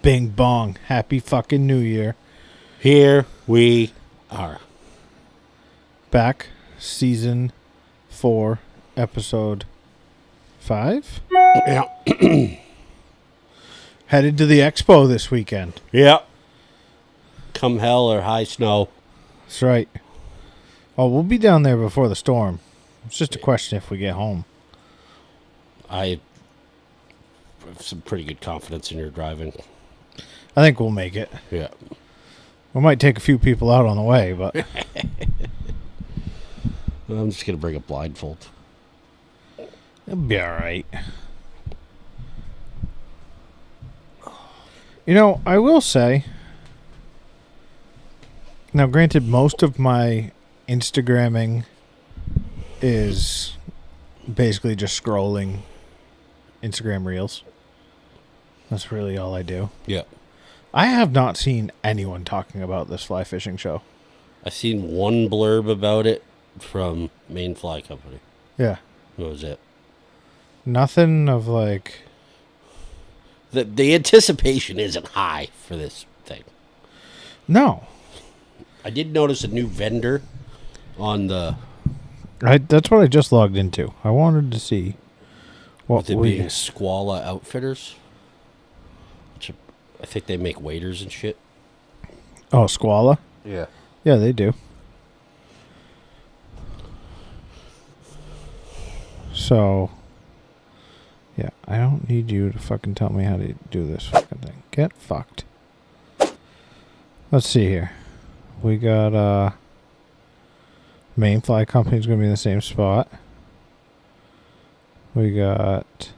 Bing bong. Happy fucking New Year. Here we are. Back, season 4, episode 5. Yeah. Headed to the Expo this weekend. Yeah. Come hell or high snow. That's right. Oh, we'll be down there before the storm. It's just a question if we get home. I have some pretty good confidence in your driving. I think we'll make it. Yeah. We might take a few people out on the way, but I'm just going to bring a blindfold. it'll be all right. You know, I will say, now granted, most of my Instagramming is basically just scrolling Instagram Reels. That's really all I do. Yeah. I have not seen anyone talking about this fly fishing show. I seen one blurb about it from Maine Fly Company. Yeah. That was it. Nothing of like... The anticipation isn't high for this thing. No. I did notice a new vendor on the... That's what I just logged into. I wanted to see what With it being Squala Outfitters. Which I think they make waders and shit. Oh, Squala? Yeah. Yeah, they do. So, yeah, I don't need you to fucking tell me how to do this fucking thing. Get fucked. Let's see here. We got, Maine Fly Company's going to be in the same spot. We got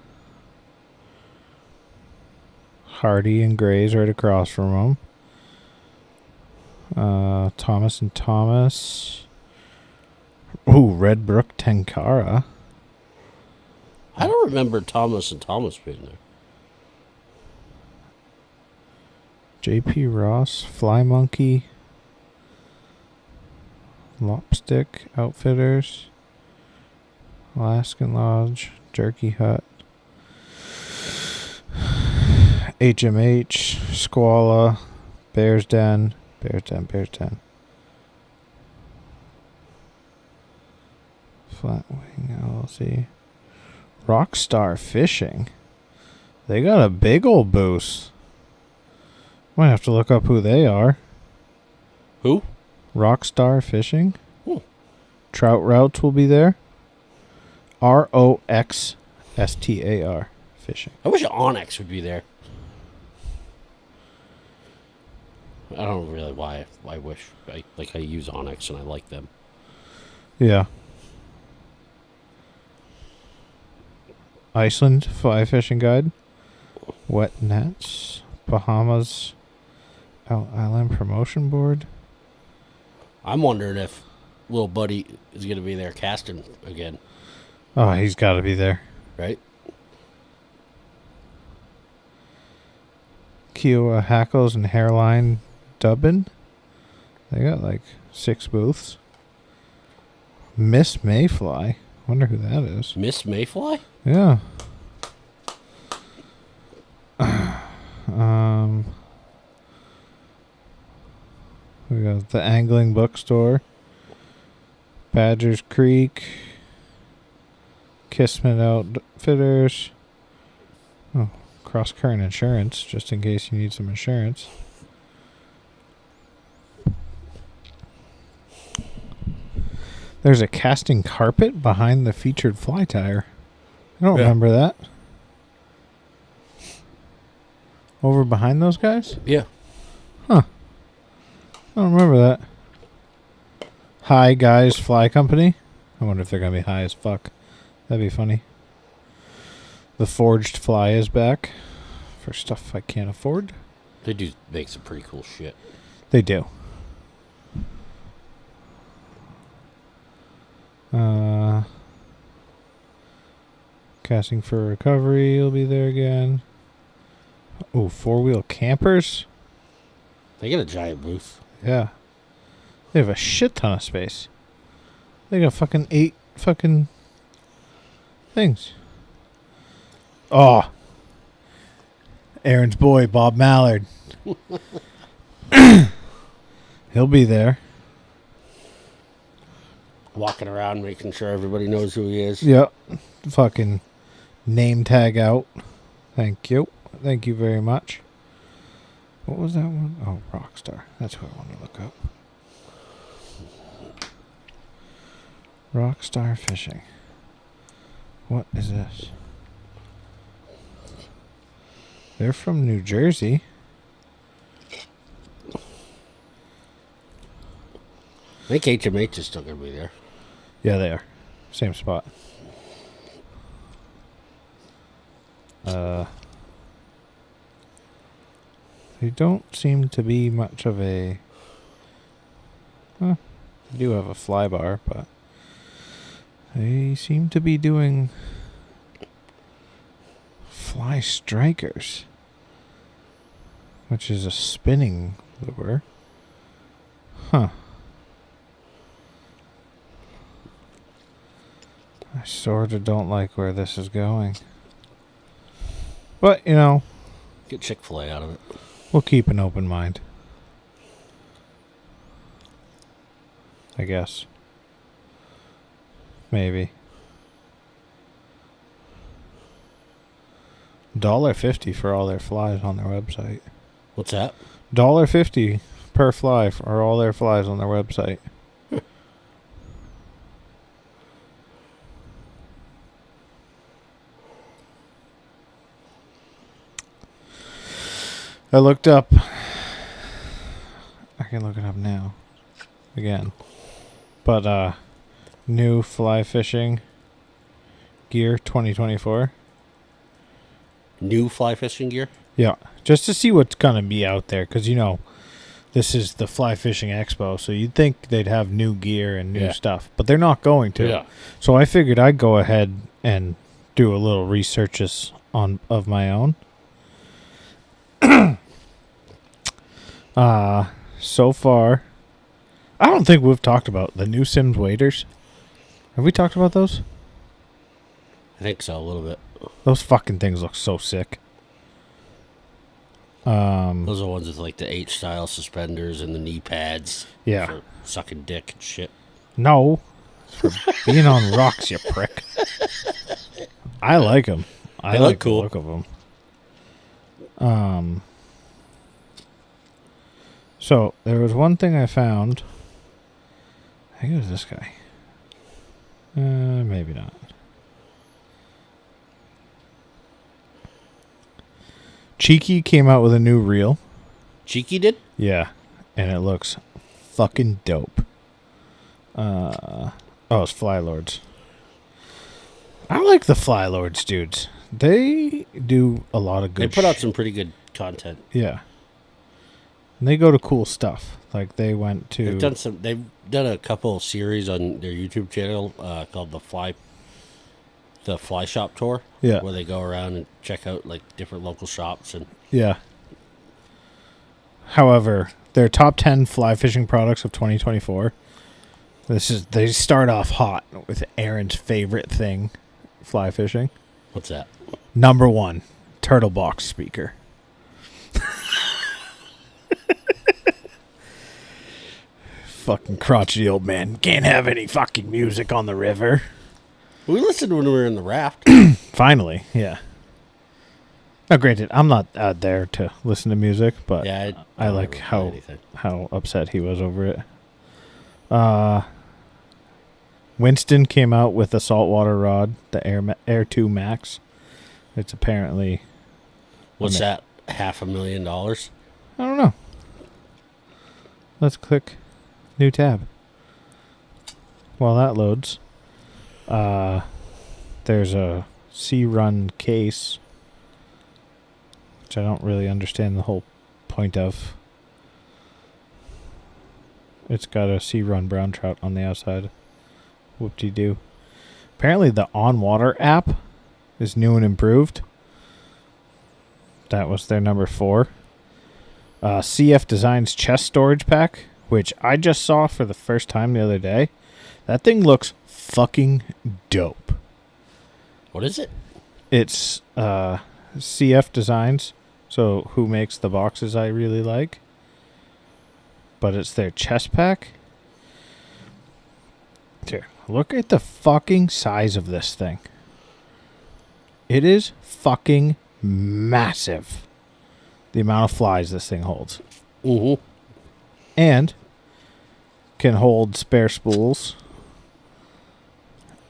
Hardy and Gray's right across from them. Thomas and Thomas. Ooh, Red Brook Tenkara. I don't remember Thomas and Thomas being there. JP Ross, Fly Monkey, Lopstick Outfitters, Alaskan Lodge, Jerky Hut, HMH, Squala, Bears Den, Flatwing LLC, Rockstar Fishing. They got a big old booth. Might have to look up who they are. Who? Rockstar Fishing. Hmm. Trout Routes will be there. ROXSTAR Fishing. I wish Onyx would be there. I don't really why I wish. I use Onyx and I like them. Yeah. Iceland Fly Fishing Guide. Wet Nets. Bahamas Island Promotion Board. I'm wondering if Little Buddy is going to be there casting again. Oh, he's got to be there. Right? Kiowa Hackles and Hairline Dubbin. They got like 6 booths. Miss Mayfly. Wonder who that is. Miss Mayfly? Yeah. We got the Angling Bookstore, Badgers Creek, Kissman Outfitters, Cross Current Insurance, just in case you need some insurance. There's a casting carpet behind the featured fly tire. I don't remember that. Over behind those guys? Yeah. Huh. I don't remember that. Hi Guys Fly Company. I wonder if they're going to be high as fuck. That'd be funny. The Forged Fly is back. For stuff I can't afford. They do make some pretty cool shit. They do. Casting for Recovery will be there again. Oh, 4-wheel campers? They got a giant booth. Yeah. They have a shit ton of space. They got fucking 8 fucking things. Oh. Aaron's boy, Bob Mallard. He'll be there. Walking around making sure everybody knows who he is. Yep. Fucking name tag out. Thank you. Thank you very much. What was that one? Oh, Rockstar. That's what I want to look up. Rockstar Fishing. What is this? They're from New Jersey. I think HMH is still going to be there. Yeah, they are. Same spot. They don't seem to be much of a... They do have a fly bar, but... They seem to be doing... Fly strikers. Which is a spinning lure. Huh. I sort of don't like where this is going. But, you know... Get Chick-fil-A out of it. We'll keep an open mind. I guess. Maybe. $1.50 for all their flies on their website. What's that? $1.50 per fly for all their flies on their website. I looked up. I can look it up now. Again. But, new fly fishing gear 2024. New fly fishing gear? Yeah. Just to see what's going to be out there. Because, you know, this is the Fly Fishing Expo. So you'd think they'd have new gear and new stuff. But they're not going to. Yeah. So I figured I'd go ahead and do a little researches of my own. So far, I don't think we've talked about the new Sims waders. Have we talked about those? I think so, a little bit. Those fucking things look so sick. Those are ones with like the H-style suspenders and the knee pads. Yeah. For sucking dick and shit. No. For being on rocks, you prick. I like them. I They like look cool. the look of them. So, there was one thing I found. I think it was this guy. Maybe not. Cheeky came out with a new reel. Cheeky did? Yeah. And it looks fucking dope. It's Fly Lords. I like the Fly Lords dudes. They do a lot of good They put out some pretty good content. Yeah. And they go to cool stuff. Like they went to... They've done a couple of series on their YouTube channel called the Fly Shop Tour. Yeah. Where they go around and check out like different local shops and Yeah. However, their top 10 fly fishing products of 2024. They start off hot with Aaron's favorite thing, fly fishing. What's that? Number 1, turtle box speaker. Fucking crotchety old man. Can't have any fucking music on the river. We listened when we were in the raft. Finally, yeah. Now, granted, I'm not out there to listen to music, but Yeah, I don't like ever play anything. how upset he was over it. Winston came out with a saltwater rod, the Air 2 Max. It's apparently... What's that? $500,000? I don't know. Let's click new tab. While that loads, there's a C-Run case, which I don't really understand the whole point of. It's got a C-Run brown trout on the outside. Whoop-de-doo. Apparently the On Water app is new and improved. That was their number 4. CF Designs chest storage pack, which I just saw for the first time the other day. That thing looks fucking dope. What is it? It's CF Designs So who makes the boxes I really like? But it's their chest pack. Here, look at the fucking size of this thing. It is fucking massive. The amount of flies this thing holds. Mm-hmm. And can hold spare spools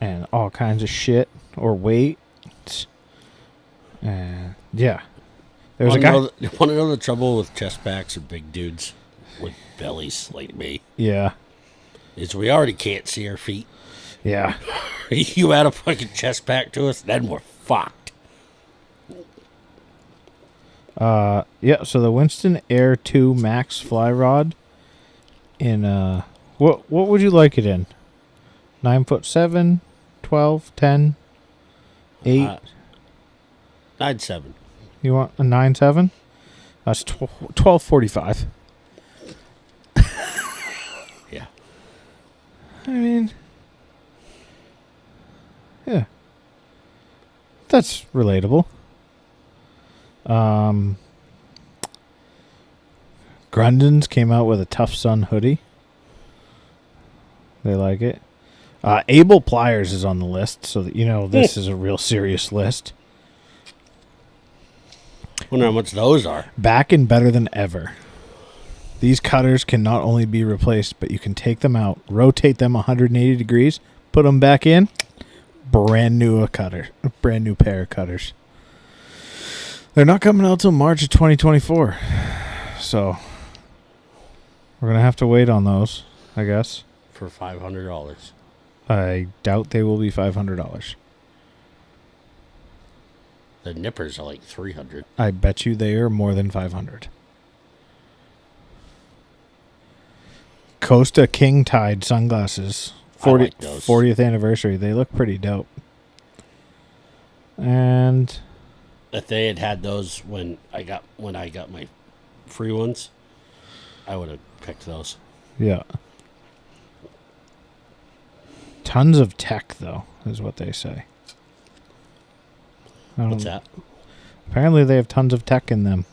and all kinds of shit or weight. And yeah. There's a guy. Want to know the trouble with chest packs and big dudes with bellies like me? Yeah. Is we already can't see our feet. Yeah. You add a fucking chest pack to us, then we're fucked. Yeah, so the Winston Air 2 Max fly rod in what would you like it in? 9'7", 12, 10, 8. 9.7. You want a 9'7"? That's 12.45. Yeah. I mean, yeah, that's relatable. Grundon's came out with a Tough Sun hoodie. They like it. Able Pliers is on the list, so that you know this is a real serious list. Wonder how much those are. Back and better than ever. These cutters can not only be replaced, but you can take them out, rotate them 180 degrees, put them back in. Brand new pair of cutters. They're not coming out till March of 2024. So we're going to have to wait on those, I guess. For $500. I doubt they will be $500. The nippers are like $300. I bet you they are more than $500. Costa King Tide sunglasses. 40, like those. 40th anniversary. They look pretty dope. And If they had those when I got my free ones, I would have picked those. yeah. Tons of tech, though, is what they say. What's that? Apparently they have tons of tech in them.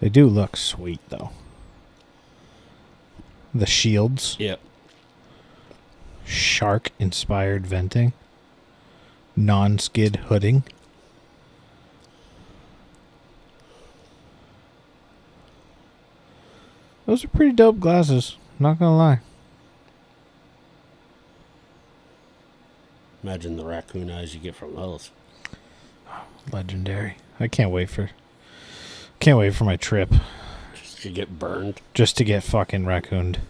They do look sweet, though. The shields. Yep. Shark-inspired venting. Non-skid hooding. Those are pretty dope glasses. Not gonna lie. Imagine the raccoon eyes you get from those. Legendary. I can't wait for my trip. Just to get burned. Just to get fucking raccooned.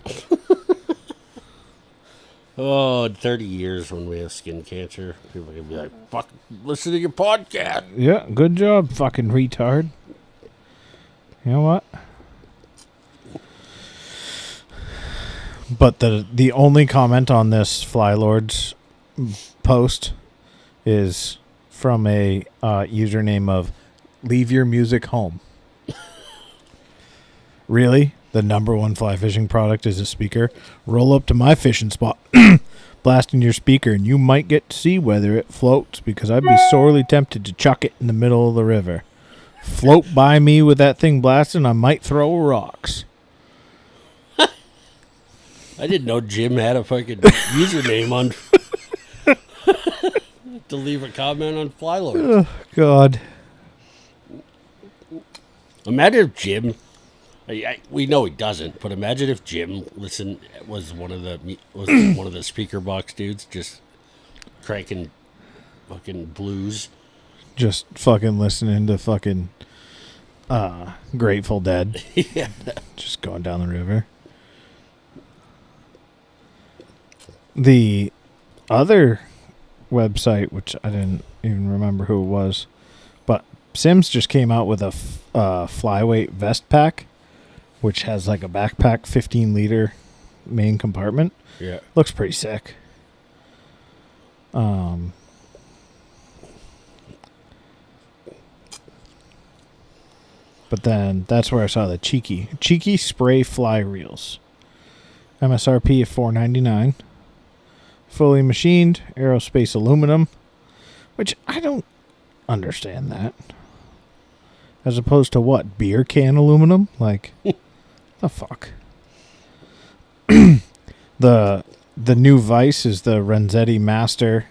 Oh, in 30 years when we have skin cancer, people are going to be like, fuck, listen to your podcast. Yeah, good job, fucking retard. You know what? But the only comment on this Flylords post is from a username of "Leave your music home." Really? The number one fly fishing product is a speaker? Roll up to my fishing spot, blast in your speaker, and you might get to see whether it floats, because I'd be sorely tempted to chuck it in the middle of the river. Float by me with that thing blasting, I might throw rocks. I didn't know Jim had a fucking username on to leave a comment on Flylord. Oh, God. Imagine if Jim, we know he doesn't, but imagine if Jim was one of the speaker box dudes, just cranking fucking blues. Just fucking listening to fucking Grateful Dead. Yeah. Just going down the river. The other website, which I didn't even remember who it was, but Sims just came out with a flyweight vest pack, which has like a backpack 15-liter main compartment. Yeah. Looks pretty sick. But then that's where I saw the cheeky spray fly reels. MSRP of $4.99. Fully machined aerospace aluminum, which I don't understand that. As opposed to what? Beer can aluminum? Like, the fuck? The new Vice is the Renzetti Master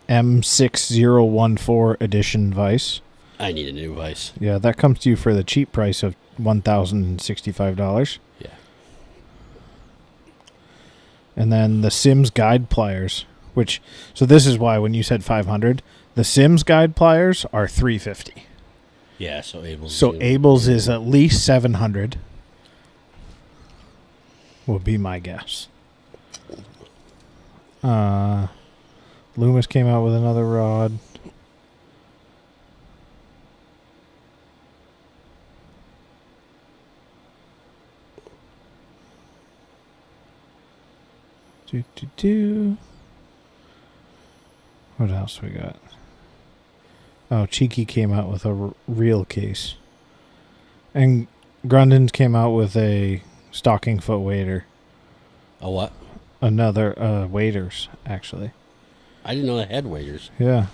M6014 edition Vice. I need a new Vice. Yeah, that comes to you for the cheap price of $1,065. Yeah. And then the Sims Guide Pliers, so this is why when you said 500, the Sims Guide Pliers are 350. Yeah, so Abel's. So Abel's is at least 700. Would be my guess. Loomis came out with another rod. What else we got? Oh, Cheeky came out with a real case. And Grundon's came out with a stocking foot waiter. A what? Another waders, actually. I didn't know they had waders. Yeah.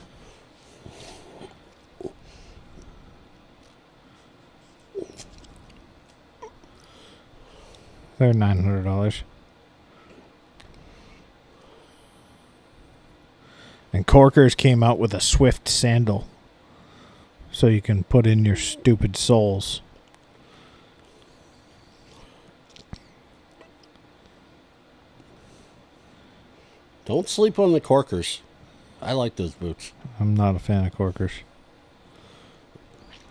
They're $900. And Corkers came out with a Swift sandal. So you can put in your stupid soles. Don't sleep on the Corkers. I like those boots. I'm not a fan of Corkers.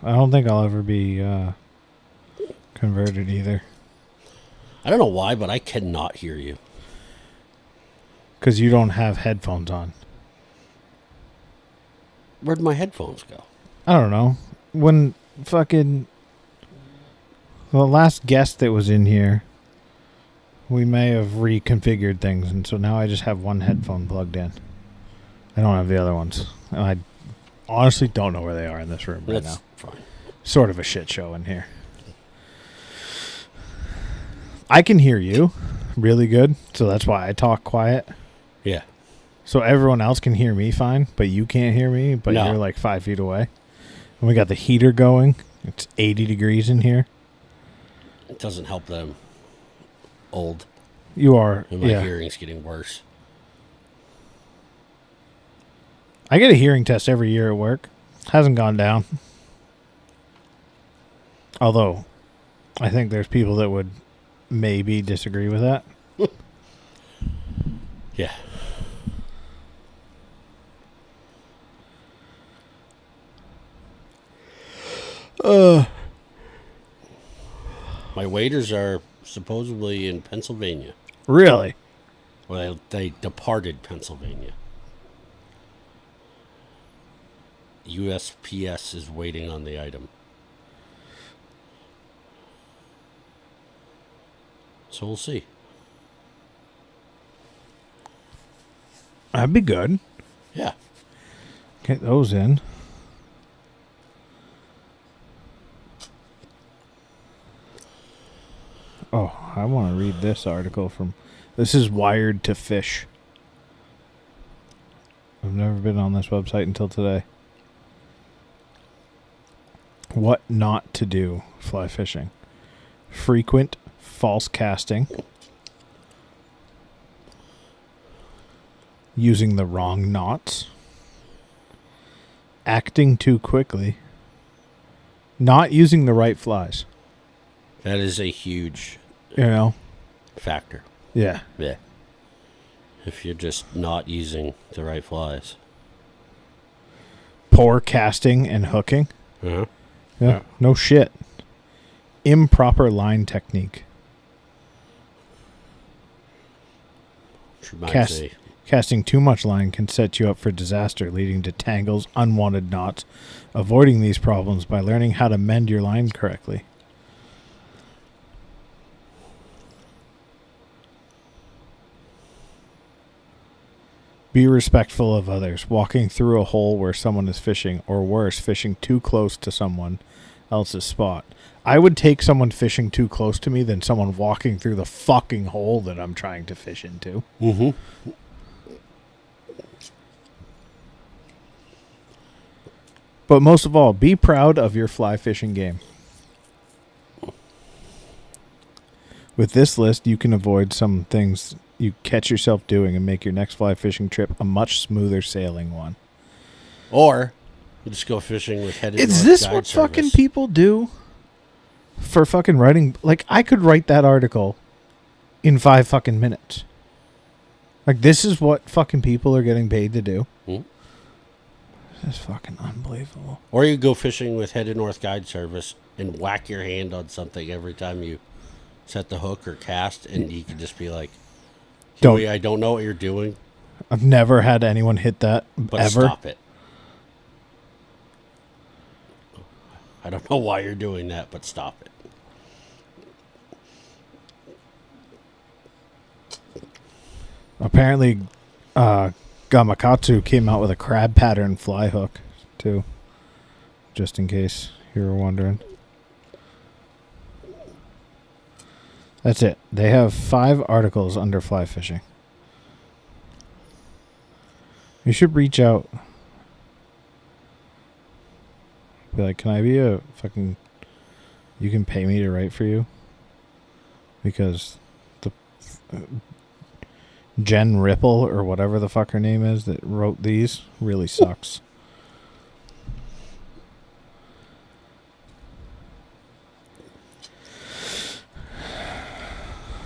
I don't think I'll ever be converted either. I don't know why, but I cannot hear you. Because you don't have headphones on. Where'd my headphones go? I don't know. When fucking the last guest that was in here, we may have reconfigured things, and so now I just have one headphone plugged in. I don't have the other ones. And I honestly don't know where they are in this room right now. Fine. Sort of a shit show in here. I can hear you really good, so that's why I talk quiet. Yeah. So everyone else can hear me fine, but you can't hear me, but No. you're like 5 feet away. And we got the heater going. It's 80 degrees in here. It doesn't help that I'm old You are, and my yeah. hearing's getting worse. I get a hearing test every year at work. Hasn't gone down. Although, I think there's people that would maybe disagree with that. Yeah. My waders are supposedly in Pennsylvania. Really? Well, they departed Pennsylvania. USPS is waiting on the item. So we'll see. That'd be good. Yeah. Get those in. Oh, I want to read this article from... This is Wired to Fish. I've never been on this website until today. What not to do fly fishing. Frequent false casting. Using the wrong knots. Acting too quickly. Not using the right flies. That is a huge factor. Yeah. Yeah. If you're just not using the right flies. Poor casting and hooking. Uh-huh. Yeah. No shit. Improper line technique. Casting too much line can set you up for disaster, leading to tangles, unwanted knots. Avoiding these problems by learning how to mend your line correctly. Be respectful of others. Walking through a hole where someone is fishing, or worse, fishing too close to someone else's spot. I would take someone fishing too close to me than someone walking through the fucking hole that I'm trying to fish into. Mm-hmm. But most of all, be proud of your fly fishing game. With this list, you can avoid some things you catch yourself doing and make your next fly fishing trip a much smoother sailing one. Or you just go fishing with headed north Is this guide what service. fucking people do for fucking writing? Like, I could write that article in 5 fucking minutes. Like, this is what fucking people are getting paid to do. Hmm? This is fucking unbelievable. Or you go fishing with headed north guide service and whack your hand on something every time you set the hook or cast, and you can just be like, Huey, I don't know what you're doing. I've never had anyone hit that But ever. stop it. I don't know why you're doing that, but stop it. Apparently, Gamakatsu came out with a crab pattern fly hook, too. Just in case you were wondering. That's it. They have 5 articles under fly fishing. You should reach out. Be like, can I be a fucking... You can pay me to write for you? Because the... Jen Ripple, or whatever the fuck her name is, that wrote these, really sucks.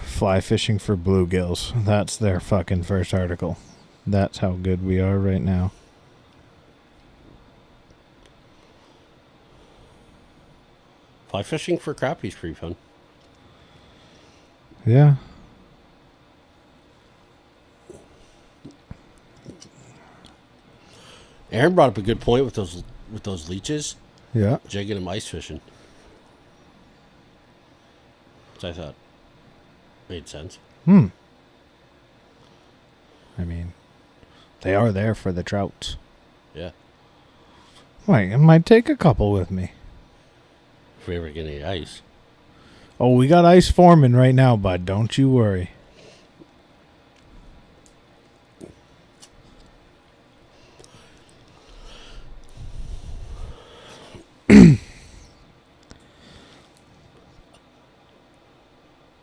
Fly fishing for bluegills. That's their fucking first article. That's how good we are right now. Fly fishing for crappie's pretty fun. Yeah. Aaron brought up a good point with those leeches, Yeah. jigging them ice fishing. Which I thought made sense. I mean, they are there for the trouts. Yeah. Wait, I might take a couple with me. If we ever get any ice. Oh, we got ice forming right now, bud. Don't you worry.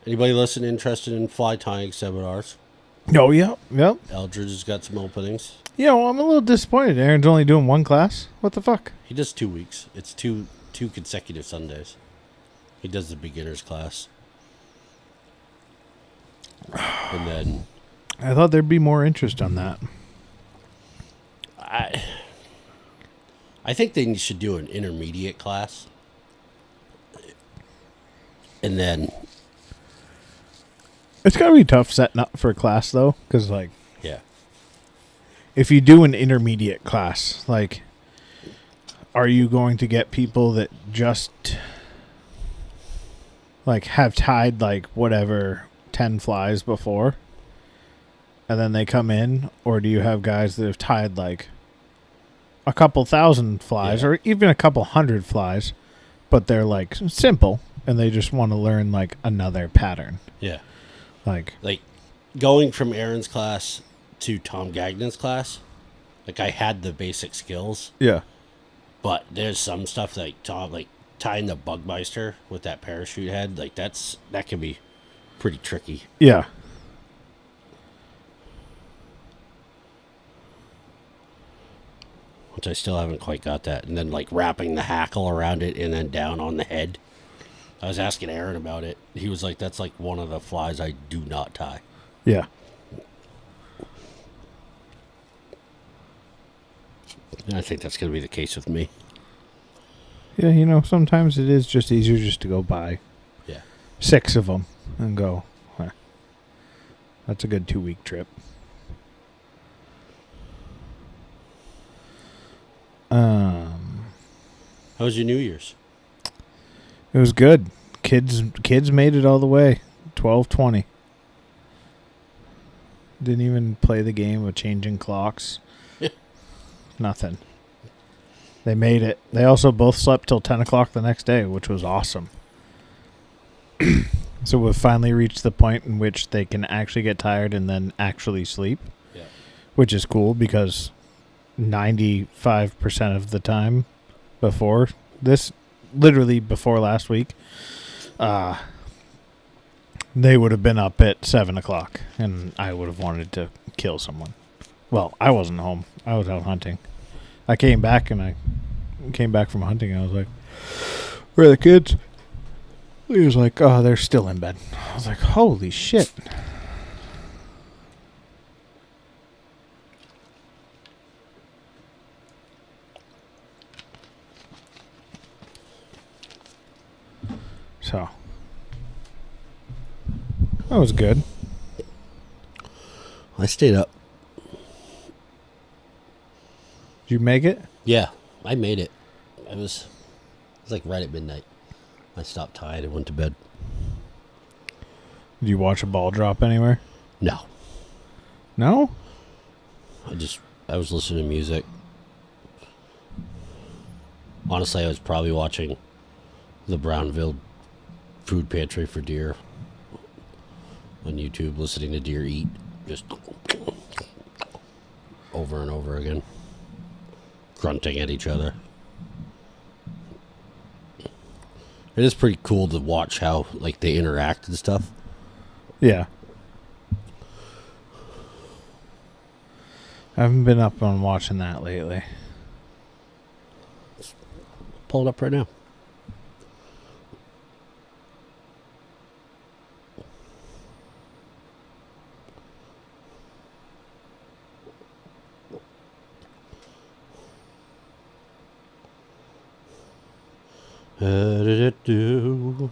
Anybody listening interested in fly tying seminars? Oh, yep. Eldridge has got some openings. Yeah, well, I'm a little disappointed. Aaron's only doing 1 class. What the fuck? He does 2 weeks. It's two consecutive Sundays. He does the beginner's class. And then I thought there'd be more interest on that. I think they should do an intermediate class. And then It's gotta be tough setting up for a class, though, because, like, yeah. if you do an intermediate class, like, are you going to get people that just, like, have tied, like, whatever, 10 flies before, and then they come in, or do you have guys that have tied, like, a couple thousand flies, or even a couple hundred flies, but they're, like, simple, and they just want to learn, like, another pattern? Yeah. Like going from Aaron's class to Tom Gagnon's class, like, I had the basic skills, yeah. but there's some stuff like Tom, like tying the Bugmeister with that parachute head, like that can be pretty tricky. Yeah. Which I still haven't quite got that. And then, like, wrapping the hackle around it and then down on the head. I was asking Aaron about it. He was like, that's like one of the flies I do not tie. Yeah. And I think that's going to be the case with me. Yeah, you know, sometimes it is just easier just to go buy 6 of them and go, "Huh, that's a good 2-week trip." How was your New Year's? It was good. Kids made it all the way. 12:20. Didn't even play the game of changing clocks. Nothing. They made it. They also both slept till 10 o'clock the next day, which was awesome. So we've finally reached the point in which they can actually get tired and then actually sleep. Yeah. Which is cool because 95% of the time before this, literally before last week, they would have been up at 7 o'clock, and I would have wanted to kill someone. Well, I wasn't home. I was out hunting. I came back from hunting, and I was like, where are the kids? He was like, oh, they're still in bed. I was like, holy shit. So, that was good. I stayed up. Did you make it? Yeah, I made it. It was like right at midnight. I stopped tired and went to bed. Did you watch a ball drop anywhere? No. No? I was listening to music. Honestly, I was probably watching the Brownville food pantry for deer on YouTube, listening to deer eat just over and over again, grunting at each other. It is pretty cool to watch how like they interact and stuff. Yeah. I haven't been up on watching that lately. Pull it up right now. Do.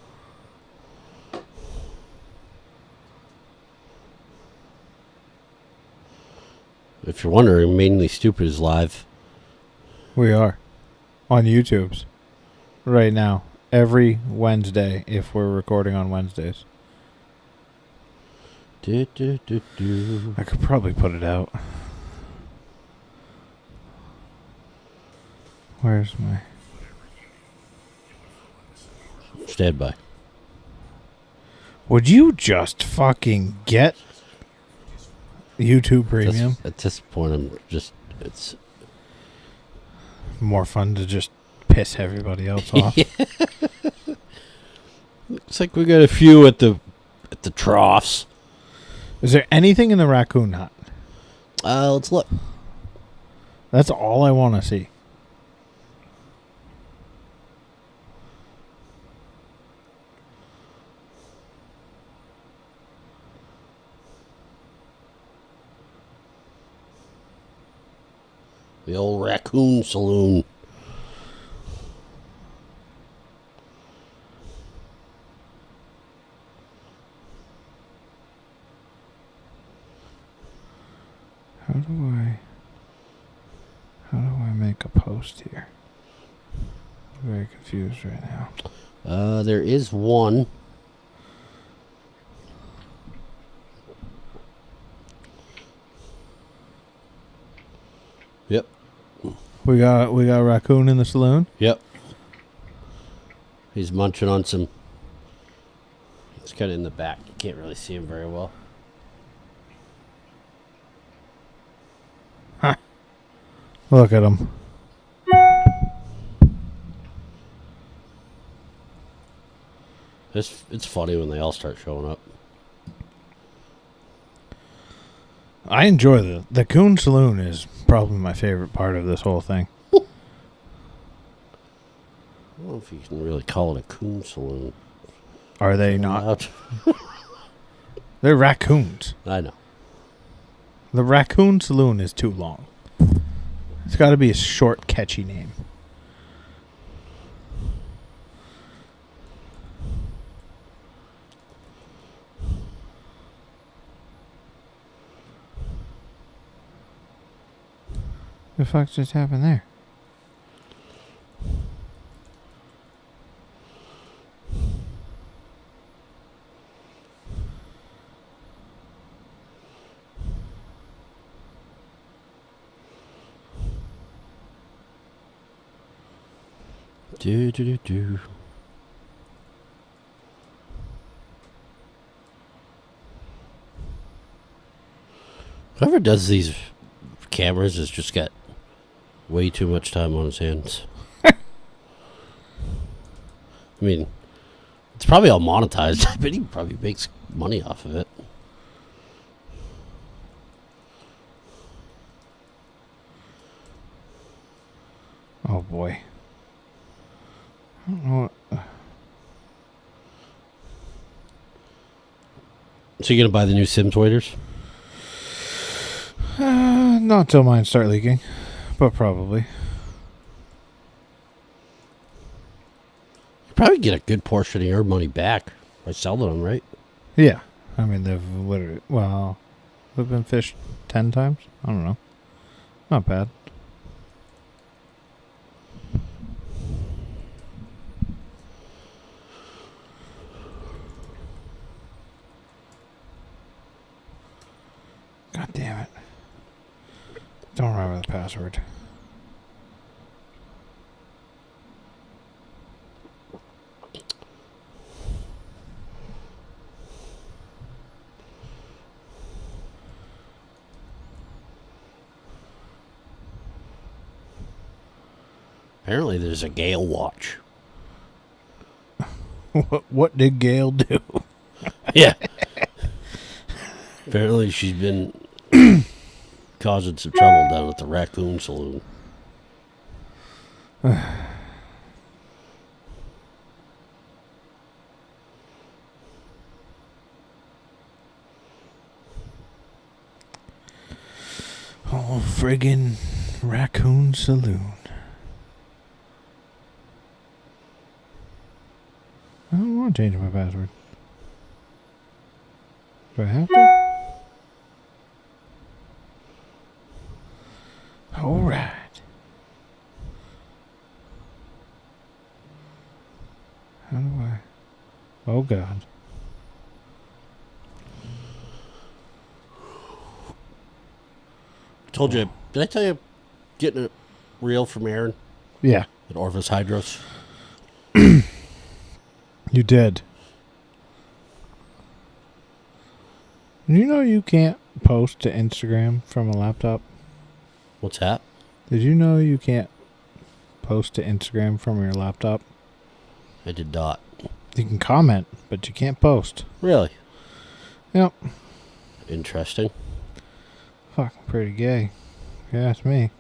If you're wondering, Mainely Stoopid is live. We are. On YouTube's. Right now. Every Wednesday, if we're recording on Wednesdays. I could probably put it out. Where's my... Stand by. Would you just fucking get YouTube Premium? At this point, it's more fun to just piss everybody else off. Yeah. Looks like we got a few at the troughs. Is there anything in the raccoon hut? Let's look. That's all I want to see. The old raccoon saloon. How do I make a post here? I'm very confused right now. There is one. Yep. We got a raccoon in the saloon? Yep. He's munching on some. It's kind of in the back. You can't really see him very well. Huh. Look at him. It's funny when they all start showing up. I enjoy the Coon Saloon is probably my favorite part of this whole thing. I don't know if you can really call it a coon saloon. Are they not? They're raccoons. I know. The Raccoon Saloon is too long. It's got to be a short, catchy name. The fuck just happened there? Do. Whoever does these cameras has just got way too much time on his hands. I mean, it's probably all monetized. I bet he probably makes money off of it. Oh boy. I don't know what. So you gonna buy the new Sims waiters? Not till mine start leaking, but probably. You probably get a good portion of your money back by selling them, right? Yeah. I mean, they've literally, well, they've been fished 10 times? I don't know. Not bad. God damn it. Don't remember the password. Apparently, there's a Gale watch. What did Gail do? Yeah. Apparently, she's been causing some trouble down at the Raccoon Saloon. Oh, friggin' Raccoon Saloon. I don't want to change my password. Do I have to? Alright. How do I? Oh, God. Told you. Did I tell you getting a reel from Aaron Yeah, at Orvis Hydros? you did. You know you can't post to Instagram from a laptop? What's that? Did you know you can't post to Instagram from your laptop? I did not. You can comment, but you can't post. Really? Yep. Interesting. Fucking pretty gay. If you ask me.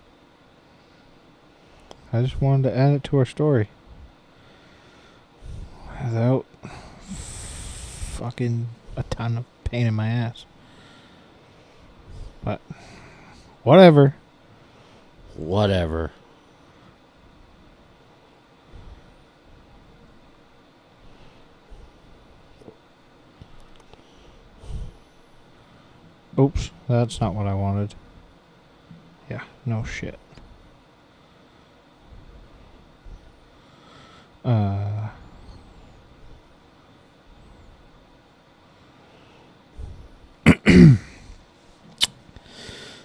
I just wanted to add it to our story. Without fucking a ton of pain in my ass. But whatever. Whatever. Oops, that's not what I wanted. Yeah, no shit.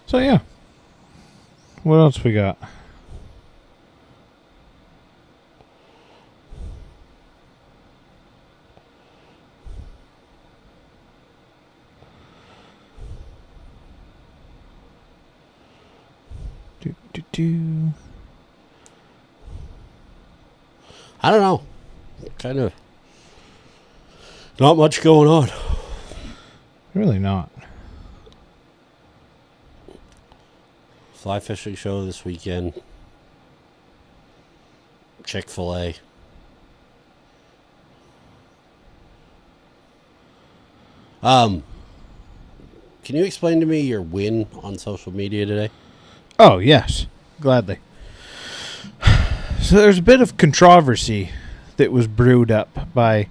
So yeah. What else we got? Do. I don't know. Kind of not much going on. Really not. Fly fishing show this weekend. Chick-fil-A. Can you explain to me your win on social media today? Oh, yes. Gladly. So there's a bit of controversy that was brewed up by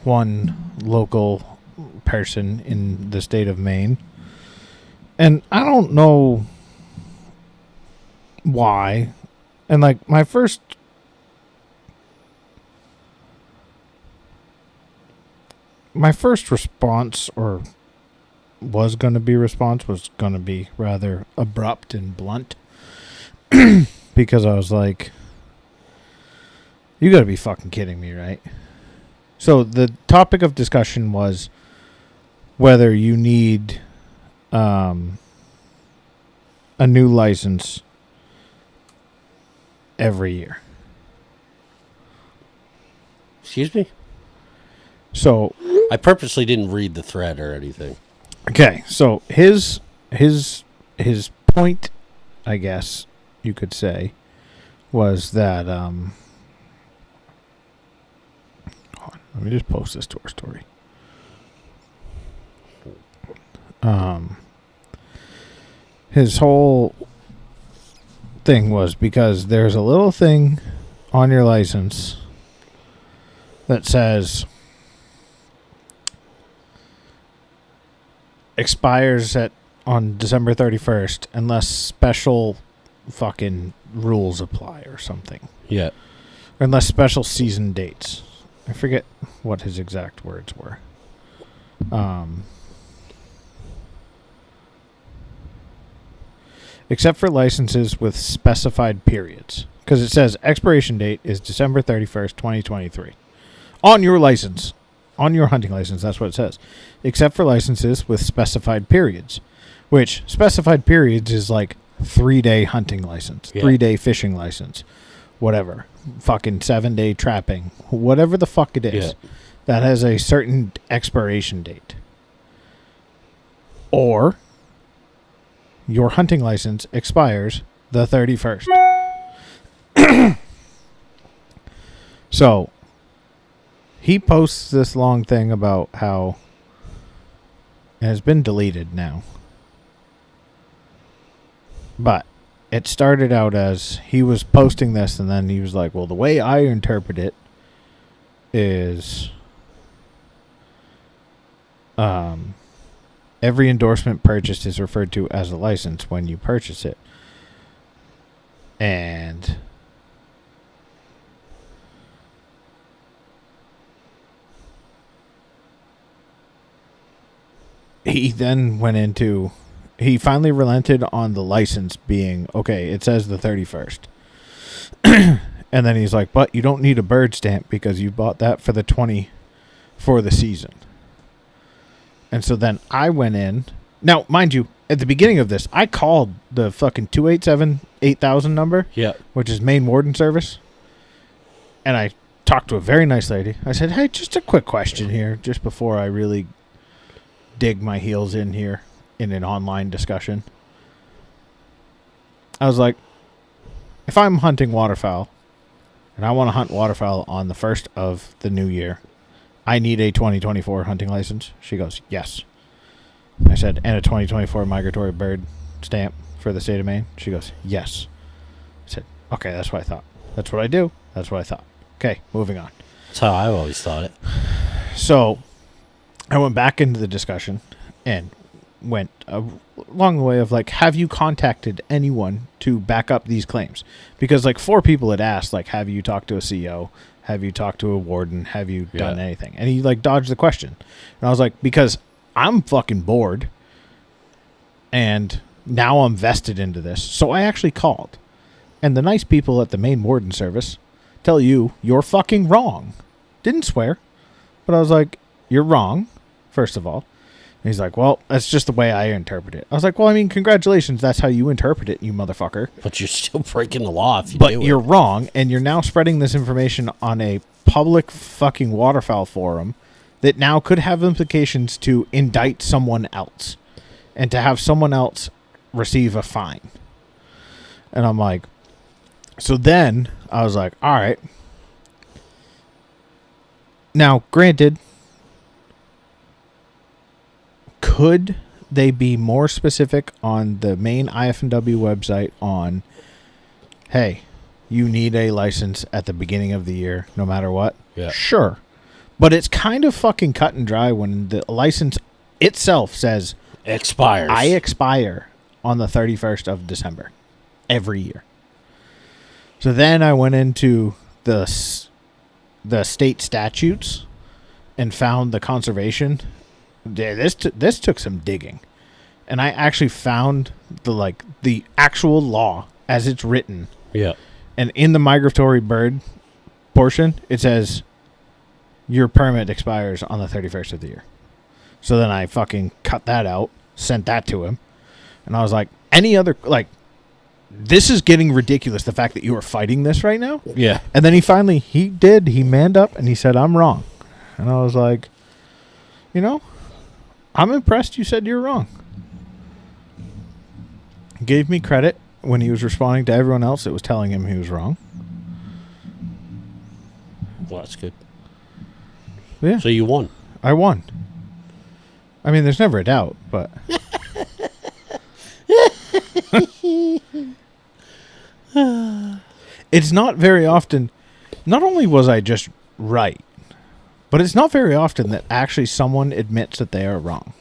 one local person in the state of Maine. And I don't know why. And like my first response, or was going to be response, was going to be rather abrupt and blunt. Because I was like, you got to be fucking kidding me, right? So the topic of discussion was whether you need a new license every year. Excuse me? So I purposely didn't read the thread or anything. okay, so his point, I guess you could say, was that hold on, let me just post this to our story. His whole thing was because there's a little thing on your license that says expires on December 31st unless special fucking rules apply or something. Yeah. Unless special season dates. I forget what his exact words were. Except for licenses with specified periods. Because it says expiration date is December 31st, 2023. On your license. On your hunting license, that's what it says. Except for licenses with specified periods. Which, specified periods is like 3-day hunting license. Yeah. 3-day fishing license. Whatever. Fucking 7-day trapping. Whatever the fuck it is. Yeah. That has a certain expiration date. Or your hunting license expires the 31st. So, he posts this long thing about how it has been deleted now. But it started out as he was posting this and then he was like, well, the way I interpret it is every endorsement purchased is referred to as a license when you purchase it. And he then went into, he finally relented on the license being, okay, it says the 31st. And then he's like, but you don't need a bird stamp because you bought that for the season. And so then I went in. Now, mind you, at the beginning of this, I called the fucking 287-8000 number, Yeah. which is Maine Warden Service. And I talked to a very nice lady. I said, hey, just a quick question here, just before I really dig my heels in here in an online discussion. I was like, if I'm hunting waterfowl, and I want to hunt waterfowl on the 1st of the new year, I need a 2024 hunting license. She goes, yes. I said, and a 2024 migratory bird stamp for the state of Maine? She goes, yes. I said, okay, that's what I thought. That's what I do. That's what I thought. Okay, moving on. That's how I've always thought it. So I went back into the discussion and went along the way of like, have you contacted anyone to back up these claims? Because like 4 people had asked, like, have you talked to a CO? Have you talked to a warden? Have you done anything? And he like dodged the question. And I was like, because I'm fucking bored and now I'm vested into this. So I actually called. And the nice people at the Maine Warden Service tell you you're fucking wrong. Didn't swear. But I was like, you're wrong, first of all. And he's like, well, that's just the way I interpret it. I was like, well, I mean, congratulations. That's how you interpret it, you motherfucker. But you're still breaking the law if you But do you're it. wrong, and you're now spreading this information on a public fucking waterfowl forum that now could have implications to indict someone else and to have someone else receive a fine. And I'm like, so then I was like, all right. Now, granted, could they be more specific on the main IF&W website on, hey, you need a license at the beginning of the year, no matter what? Yeah. Sure. But it's kind of fucking cut and dry when the license itself says, Expires. I expire on the 31st of December every year. So then I went into the state statutes and found the conservation. This took some digging, and I actually found the actual law as it's written. Yeah. And in the migratory bird portion, it says your permit expires on the 31st of the year. So then I fucking cut that out, sent that to him, and I was like, any other this is getting ridiculous, the fact that you are fighting this right now. Yeah. And then he manned up and he said, I'm wrong. And I was like, I'm impressed you said you're wrong. He gave me credit when he was responding to everyone else that was telling him he was wrong. Well, that's good. Yeah. So you won. I won. I mean, there's never a doubt, but... It's not very often... Not only was I just right, but it's not very often that actually someone admits that they are wrong.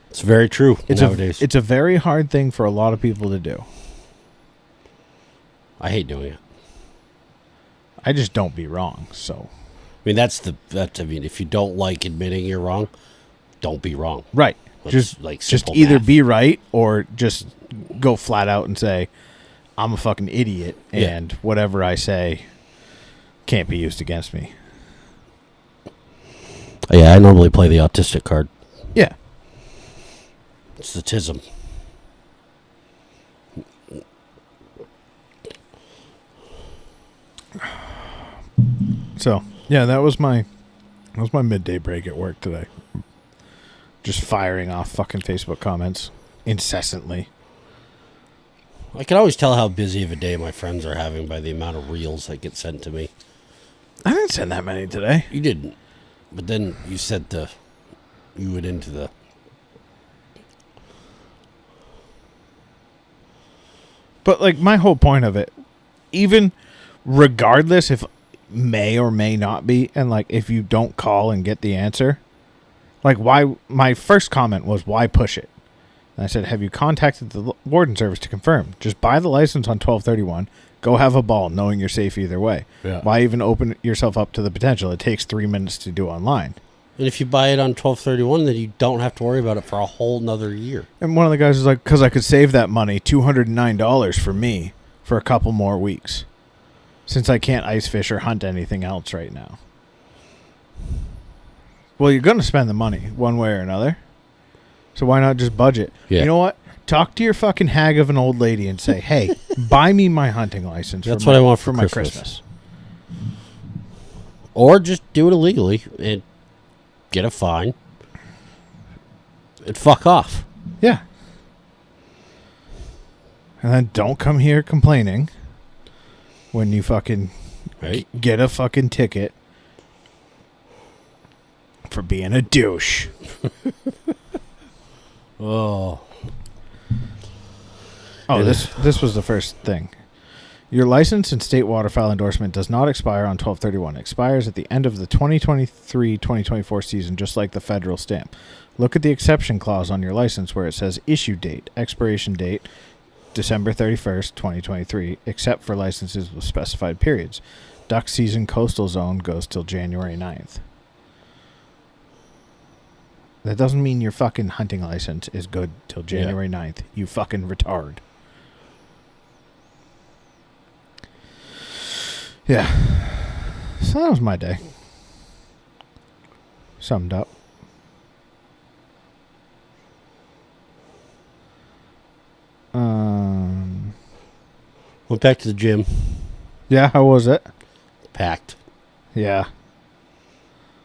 It's very true nowadays. It's a very hard thing for a lot of people to do. I hate doing it. I just don't be wrong, so... I mean, if you don't like admitting you're wrong, don't be wrong. Right. That's Just either be right or just go flat out and say, I'm a fucking idiot and whatever I say can't be used against me. Yeah, I normally play the autistic card. Yeah. It's the tism. So, yeah, that was my midday break at work today. Just firing off fucking Facebook comments incessantly. I can always tell how busy of a day my friends are having by the amount of reels that get sent to me. I didn't send that many today. You didn't. But then you said you went into the... But, like, my whole point of it, even regardless if may or may not be, and, like, if you don't call and get the answer, like, why... My first comment was, why push it? And I said, have you contacted the warden service to confirm? Just buy the license on 12/31, go have a ball, knowing you're safe either way. Yeah. Why even open yourself up to the potential? It takes 3 minutes to do online. And if you buy it on 12/31, then you don't have to worry about it for a whole nother year. And one of the guys was like, because I could save that money, $209 for me, for a couple more weeks, since I can't ice fish or hunt anything else right now. Well, you're going to spend the money one way or another. So why not just budget? Yeah. You know what? Talk to your fucking hag of an old lady and say, hey, buy me my hunting license. That's what I want for my Christmas. Or just do it illegally and get a fine and fuck off. Yeah. And then don't come here complaining when you fucking get a fucking ticket for being a douche. Oh, this was the first thing. Your license and state waterfowl endorsement does not expire on 12/31. Expires at the end of the 2023-2024 season, just like the federal stamp. Look at the exception clause on your license where it says issue date, expiration date, December 31st, 2023, except for licenses with specified periods. Duck season coastal zone goes till January 9th. That doesn't mean your fucking hunting license is good till January 9th. You fucking retard. Yeah. So that was my day. Summed up. Went back to the gym. Yeah, how was it? Packed. Yeah.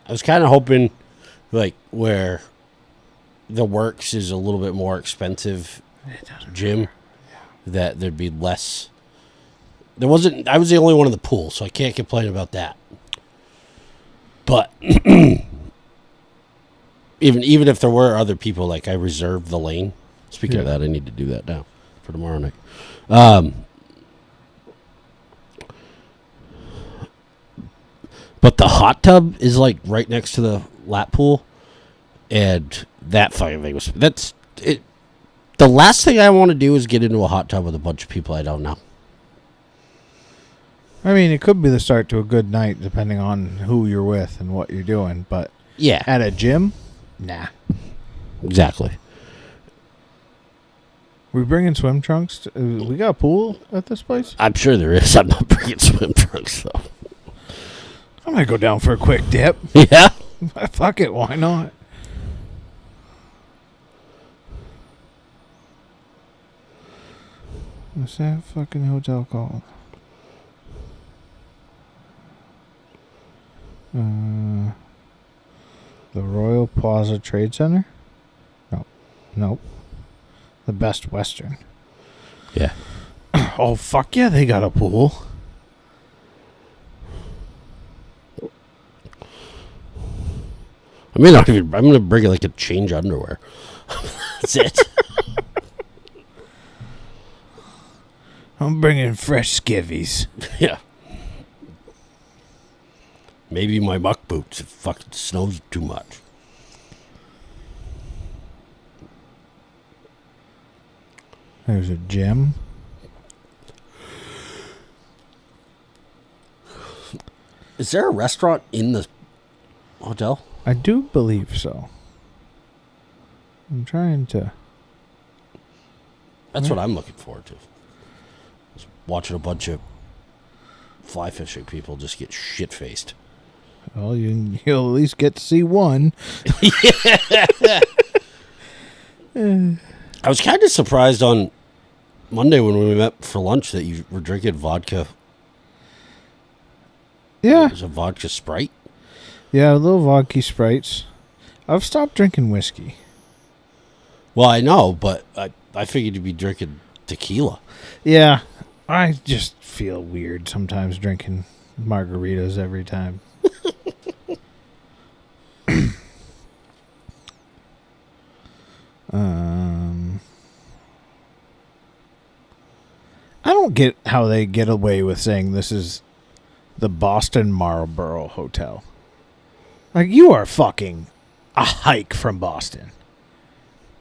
I was kind of hoping, like, where the Works is a little bit more expensive gym, that there'd be less. There wasn't. I was the only one in the pool, so I can't complain about that. But even if there were other people, like, I reserved the lane. Speaking of that, I need to do that now for tomorrow night. But the hot tub is, like, right next to the lap pool, and that fucking thing was... That's it. The last thing I want to do is get into a hot tub with a bunch of people I don't know. I mean, it could be the start to a good night, depending on who you're with and what you're doing, but Yeah. at a gym, nah. Exactly. We bringing swim trunks? We got a pool at this place? I'm sure there is. I'm not bringing swim trunks, though. I might go down for a quick dip. Yeah? Fuck it, why not? What's that fucking hotel called? The Royal Plaza Trade Center? No. Nope. The Best Western. Yeah. Oh, fuck yeah, they got a pool. I mean, I'm going to bring like a change underwear. That's it. I'm bringing fresh skivvies. Yeah. Maybe my muck boots if it fucking snows too much. There's a gym. Is there a restaurant in the hotel? I do believe so. I'm trying to... That's what I'm looking forward to. Just watching a bunch of fly fishing people just get shit-faced. Well, you'll at least get to see one. I was kind of surprised on Monday when we met for lunch that you were drinking vodka. Yeah. It was a vodka Sprite. Yeah, a little vodka Sprites. I've stopped drinking whiskey. Well, I know, but I figured you'd be drinking tequila. Yeah, I just feel weird sometimes drinking margaritas every time. I don't get how they get away with saying this is the Boston Marlborough Hotel. Like, you are fucking a hike from Boston.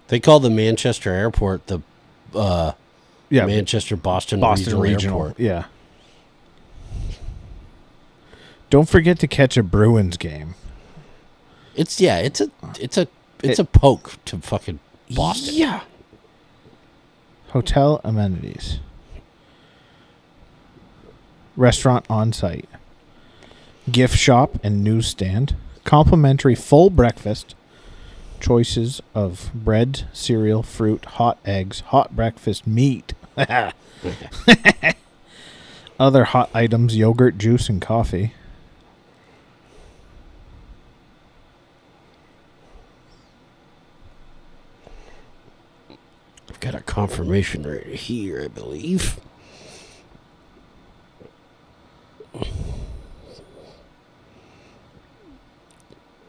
They call the Manchester airport the Manchester Boston Regional Airport. Yeah. Don't forget to catch a Bruins game. It's a poke to fucking Boston. Yeah. Hotel amenities. Restaurant on site. Gift shop and newsstand. Complimentary full breakfast. Choices of bread, cereal, fruit, hot eggs, hot breakfast meat. Other hot items, yogurt, juice, and coffee. I've got a confirmation right here, I believe.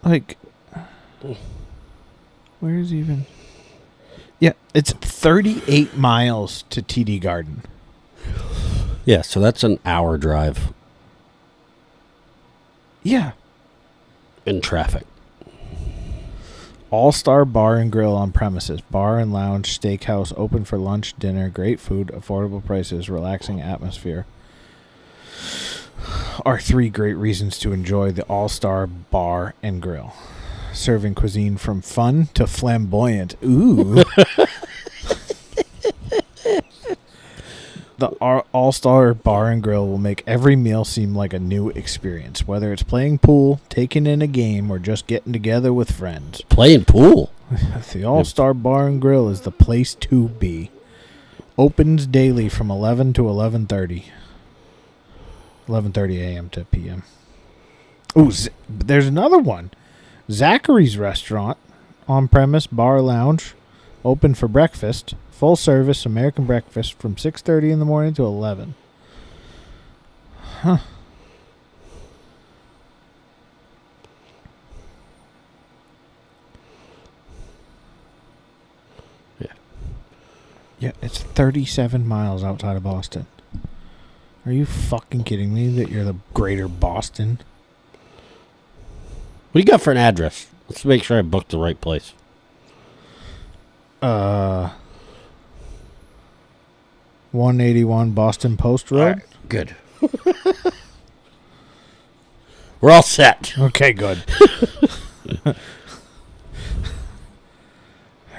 Like, where is even? Yeah, it's 38 miles to TD Garden. Yeah, so that's an hour drive Yeah. in traffic. All-Star Bar and Grill on premises. Bar and lounge, steakhouse, open for lunch, dinner, great food, affordable prices, relaxing atmosphere. Are 3 great reasons to enjoy the All-Star Bar and Grill. Serving cuisine from fun to flamboyant. Ooh. The All-Star Bar and Grill will make every meal seem like a new experience, whether it's playing pool, taking in a game, or just getting together with friends. Playing pool? The All-Star Bar and Grill is the place to be. Opens daily from 11 to 11:30. 11:30 a.m. to p.m. Ooh, there's another one. Zachary's Restaurant, on-premise bar lounge, open for breakfast, full service American breakfast from 6:30 in the morning to 11. Huh. Yeah. Yeah, it's 37 miles outside of Boston. Are you fucking kidding me that you're the greater Boston? What do you got for an address? Let's make sure I booked the right place. 181 Boston Post Road. All right, good. We're all set. Okay, good.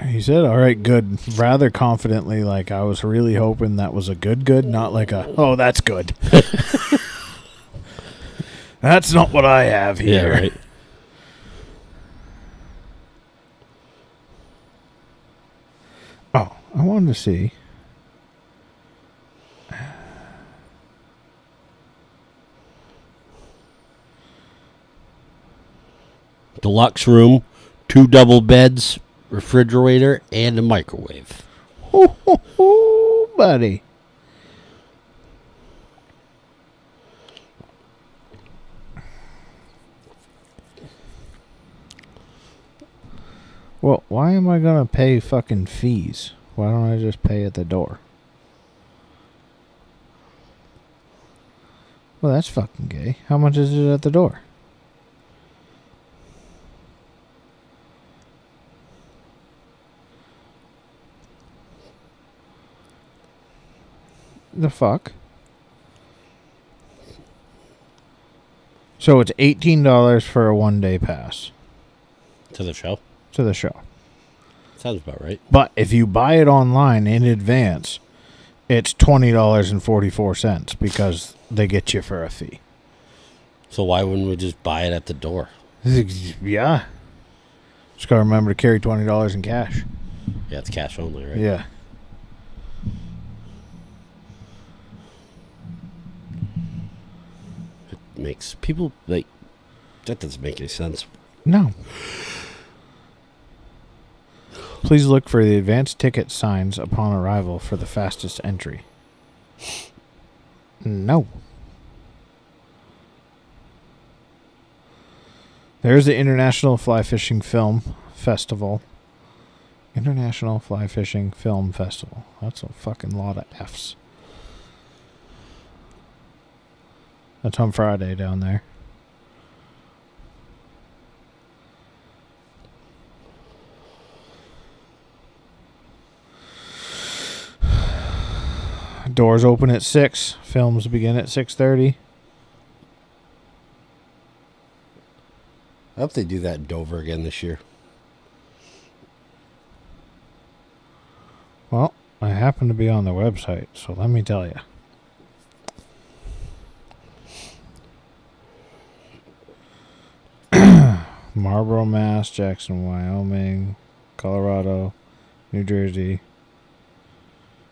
He said, all right, good. Rather confidently, like I was really hoping that was a good, not like a, oh, that's good. That's not what I have here. Yeah, right. Oh, I wanted to see. Deluxe room, 2 double beds, refrigerator, and a microwave. Ho, ho, ho, buddy. Well, why am I gonna pay fucking fees? Why don't I just pay at the door? Well, that's fucking gay. How much is it at the door? The fuck? So it's $18 for a 1-day pass To the show? to the show. Sounds about right. But if you buy it online in advance, it's $20.44 because they get you for a fee. So why wouldn't we just buy it at the door? Yeah. Just gotta remember to carry $20 in cash. Yeah, it's cash only, right? Yeah. It makes people, like, that doesn't make any sense. No. Please look for the advanced ticket signs upon arrival for the fastest entry. No. There's the International Fly Fishing Film Festival. International Fly Fishing Film Festival. That's a fucking lot of F's. That's on Friday down there. Doors open at 6. Films begin at 6:30. I hope they do that in Dover again this year. Well, I happen to be on the website, so let me tell you. Marlboro, Mass, Jackson, Wyoming, Colorado, New Jersey,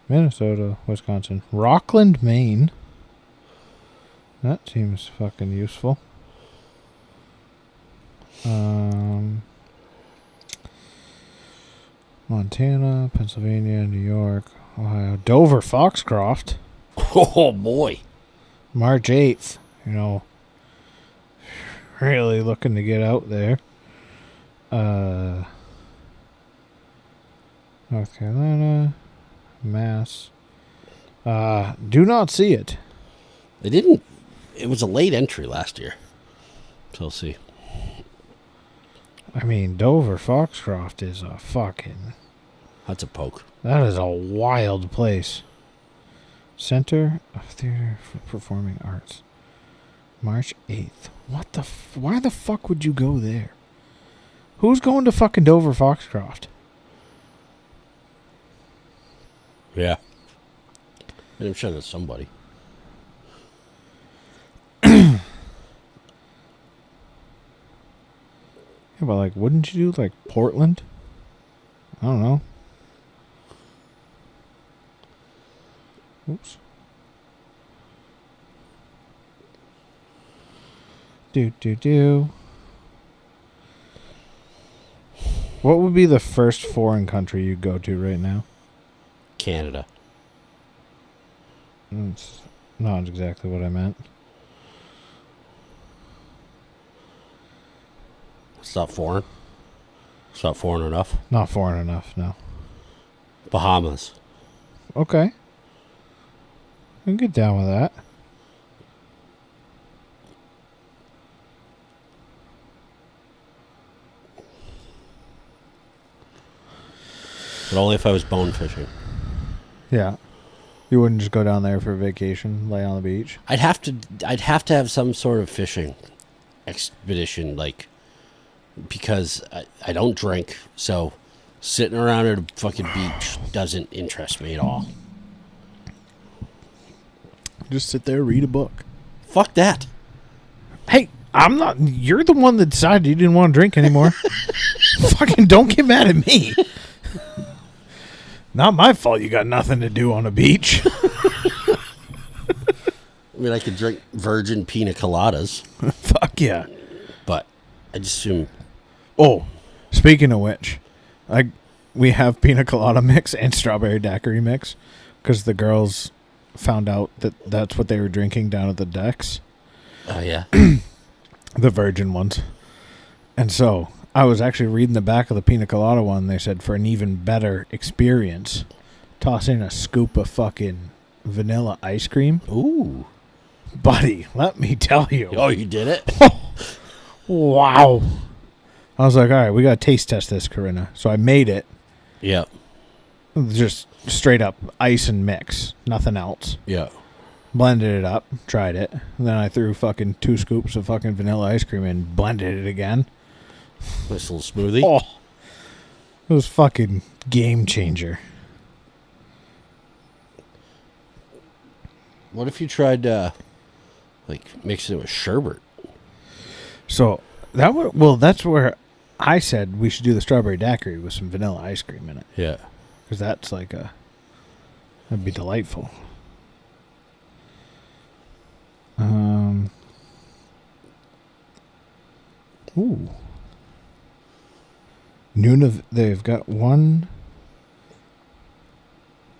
Minnesota, Wisconsin, Rockland, Maine. That seems fucking useful. Montana, Pennsylvania, New York, Ohio, Dover, Foxcroft. Oh, boy. March 8th. You know, really looking to get out there. North Carolina, Mass. Do not see it. They didn't. It was a late entry last year. So we'll see. I mean, Dover, Foxcroft is a fucking... That's a poke. That is a wild place. Center of Theater for Performing Arts. March 8th. What the... Why the fuck would you go there? Who's going to fucking Dover, Foxcroft? Yeah. I'm sure there's somebody. Yeah, but like, wouldn't you do like Portland? I don't know. Oops. Do. What would be the first foreign country you'd go to right now? Canada. That's not exactly what I meant. It's not foreign. It's not foreign enough. Not foreign enough, no. Bahamas. Okay. I can get down with that. But only if I was bone fishing. Yeah. You wouldn't just go down there for a vacation, lay on the beach? I'd have to have some sort of fishing expedition, like, because I don't drink, so sitting around at a fucking beach doesn't interest me at all. Just sit there, read a book. Fuck that. Hey, I'm not... You're the one that decided you didn't want to drink anymore. Fucking don't get mad at me. Not my fault you got nothing to do on a beach. I mean, I could drink virgin pina coladas. Fuck yeah. But I just assume Oh, speaking of which, we have pina colada mix and strawberry daiquiri mix because the girls found out that that's what they were drinking down at the decks. Oh, yeah. The virgin ones. And so I was actually reading the back of the pina colada one. They said for an even better experience, toss in a scoop of fucking vanilla ice cream. Ooh. Buddy, let me tell you. Oh, you did it? Wow. I was like, all right, we got to taste test this, Corinna. So I made it. Yeah. Just straight up ice and mix. Nothing else. Yeah. Blended it up. Tried it. And then I threw fucking 2 scoops of fucking vanilla ice cream in. Blended it again. Nice little smoothie. Oh. It was fucking game changer. What if you tried, mixing it with sherbet? So, that's where I said we should do the strawberry daiquiri with some vanilla ice cream in it. Yeah. Because that's that'd be delightful. Ooh. They've got one.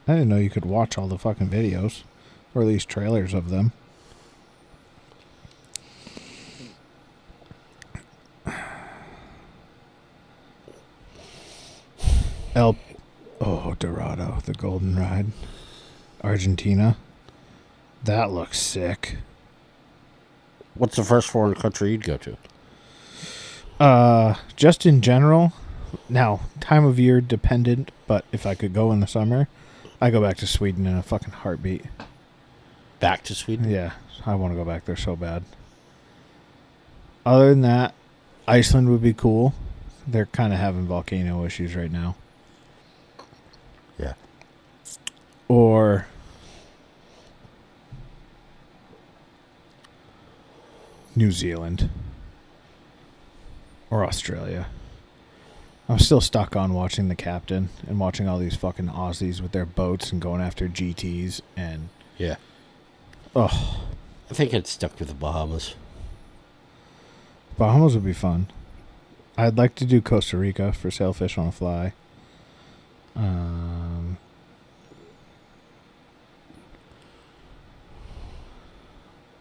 I didn't know you could watch all the fucking videos, or at least trailers of them. Dorado, the Golden Ride, Argentina. That looks sick. What's the first foreign country you'd go to? Just in general. Now, time of year dependent, but if I could go in the summer, I go back to Sweden in a fucking heartbeat. Back to Sweden? Yeah, I want to go back there so bad. Other than that, Iceland would be cool. They're kind of having volcano issues right now. Yeah. Or New Zealand. Or Australia. I'm still stuck on watching The Captain and watching all these fucking Aussies with their boats and going after GTs and... Yeah. Oh. I think I'd stuck with the Bahamas. Bahamas would be fun. I'd like to do Costa Rica for Sailfish on a Fly.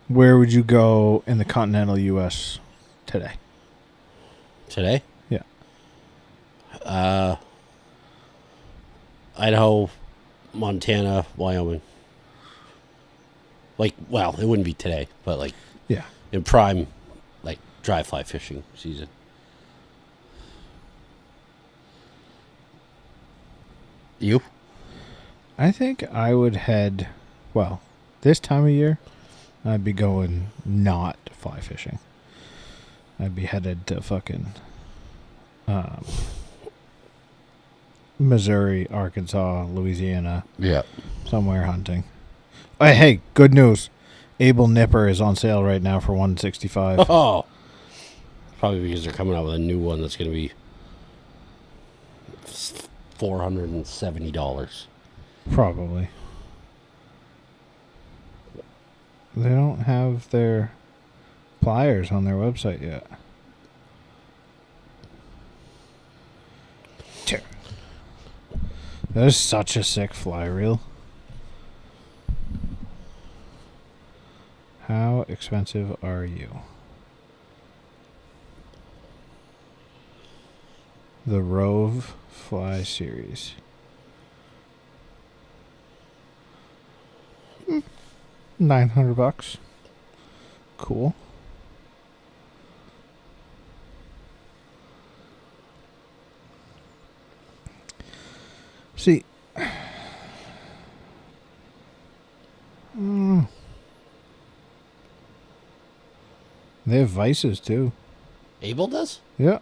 Where would you go in the continental U.S. today? Today? Yeah. Idaho, Montana, Wyoming. It wouldn't be today, but yeah, in prime, dry fly fishing season. You? I think I would head, this time of year, I'd be going not fly fishing. I'd be headed to fucking Missouri, Arkansas, Louisiana. Yeah. Somewhere hunting. Hey, good news. Able Nipper is on sale right now for $165. Oh. Probably because they're coming out with a new one that's going to be $470. Probably. They don't have their pliers on their website yet. That is such a sick fly reel. How expensive are you? The Rove Fly Series. $900. Cool. See, they have vices too. Able does? Yeah.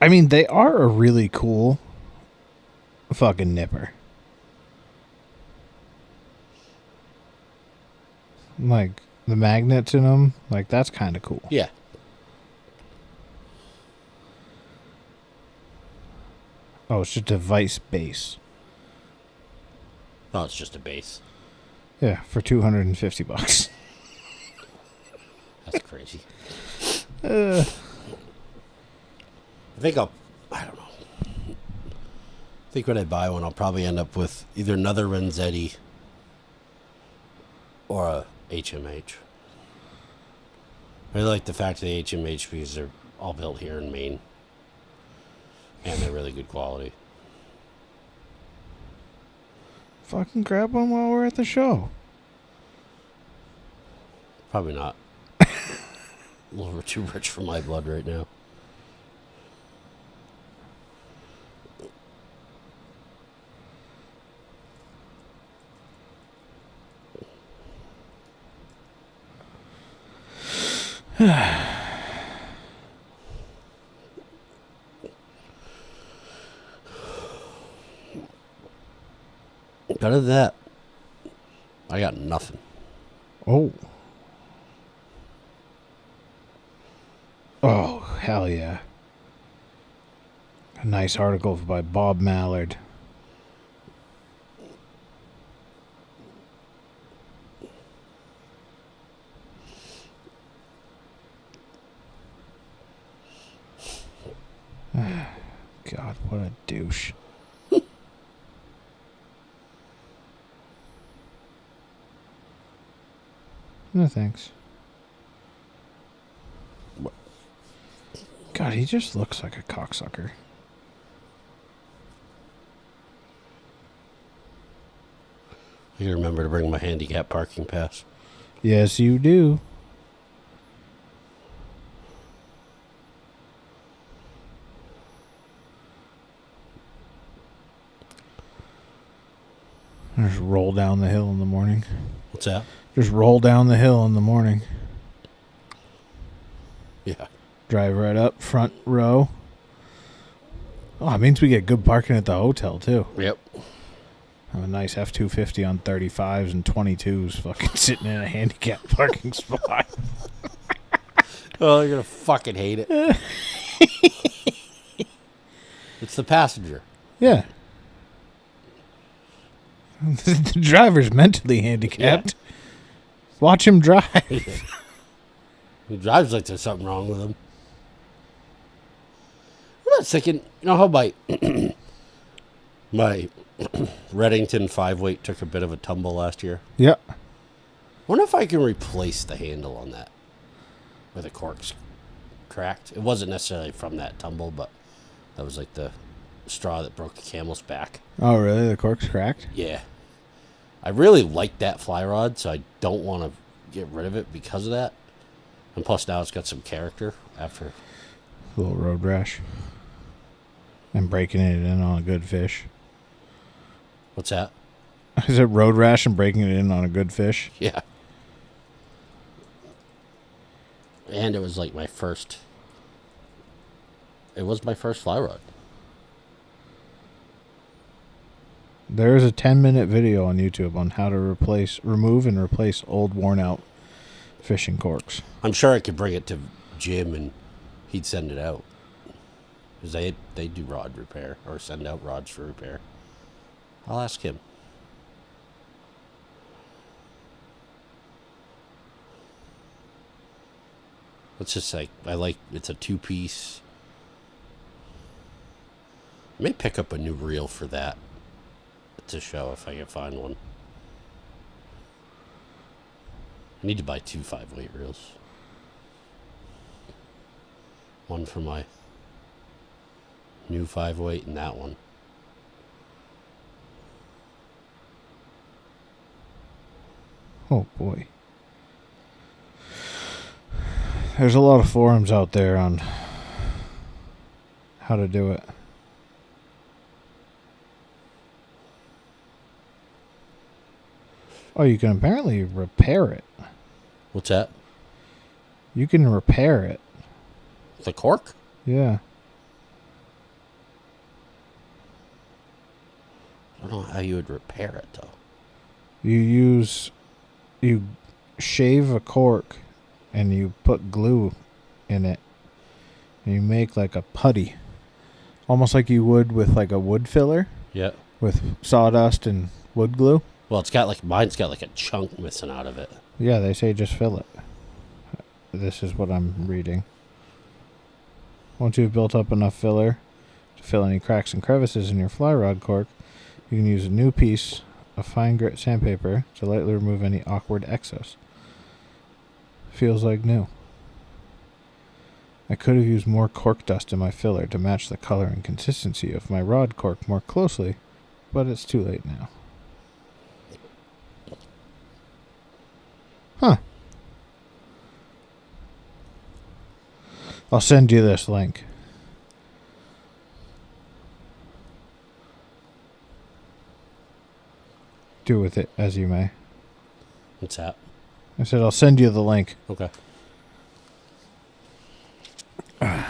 I mean, they are a really cool fucking nipper. Like, the magnets in them, that's kind of cool. Yeah. Oh, it's just a vice base. Oh, it's just a base. Yeah, for $250. That's crazy. I think I don't know. I think when I buy one, I'll probably end up with either another Renzetti or a HMH. I really like the fact of the HMH because they're all built here in Maine. And they're really good quality. Fucking grab one while we're at the show. Probably not. A little too rich for my blood right now. Other than that, I got nothing. Oh. Oh, hell yeah. A nice article by Bob Mallard. God, what a douche. No thanks. God, he just looks like a cocksucker. I gotta remember to bring my handicap parking pass. Yes, you do. Just roll down the hill in the morning. What's that? Just roll down the hill in the morning. Yeah. Drive right up, front row. Oh, it means we get good parking at the hotel, too. Yep. Have a nice F-250 on 35s and 22s fucking sitting in a handicap parking spot. Oh, you're gonna fucking hate it. It's the passenger. Yeah. The driver's mentally handicapped. Yeah. Watch him drive. He drives like there's something wrong with him. I'm not thinking, you know how my Reddington 5-weight took a bit of a tumble last year? Yeah. I wonder if I can replace the handle on that where the cork's cracked. It wasn't necessarily from that tumble, but that was like the straw that broke the camel's back. Oh, really? The cork's cracked? Yeah. I really like that fly rod, so I don't want to get rid of it because of that. And plus now it's got some character after. A little road rash. And breaking it in on a good fish. What's that? Is it road rash and breaking it in on a good fish? Yeah. And it was like my first. It was my first fly rod. There is a 10-minute video on YouTube on how to remove and replace old, worn-out fishing corks. I'm sure I could bring it to Jim and he'd send it out. Because they do rod repair or send out rods for repair. I'll ask him. It's just like, it's a 2-piece. I may pick up a new reel for that to show if I can find one. I need to buy 2 5-weight reels. One for my new 5-weight and that one. Oh, boy. There's a lot of forums out there on how to do it. Oh, you can apparently repair it. What's that? You can repair it. The cork? Yeah. I don't know how you would repair it, though. You shave a cork and you put glue in it. And you make like a putty. Almost like you would with like a wood filler. Yeah. With sawdust and wood glue. Well, mine's got like a chunk missing out of it. Yeah, they say just fill it. This is what I'm reading. Once you've built up enough filler to fill any cracks and crevices in your fly rod cork, you can use a new piece of fine grit sandpaper to lightly remove any awkward excess. Feels like new. I could have used more cork dust in my filler to match the color and consistency of my rod cork more closely, but it's too late now. Huh. I'll send you this link. Do with it as you may. What's that? I said I'll send you the link. Okay. Well,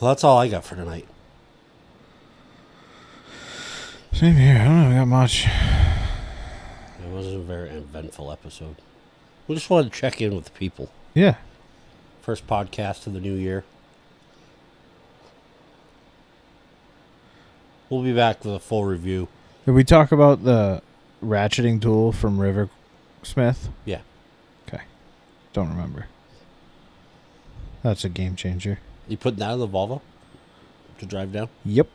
that's all I got for tonight. Same here. I don't know. I got much. It wasn't a very eventful episode. We just wanted to check in with the people. Yeah. First podcast of the new year. We'll be back with a full review. Did we talk about the ratcheting tool from Riversmith? Yeah. Okay. Don't remember. That's a game changer. You putting that in the Volvo to drive down? Yep.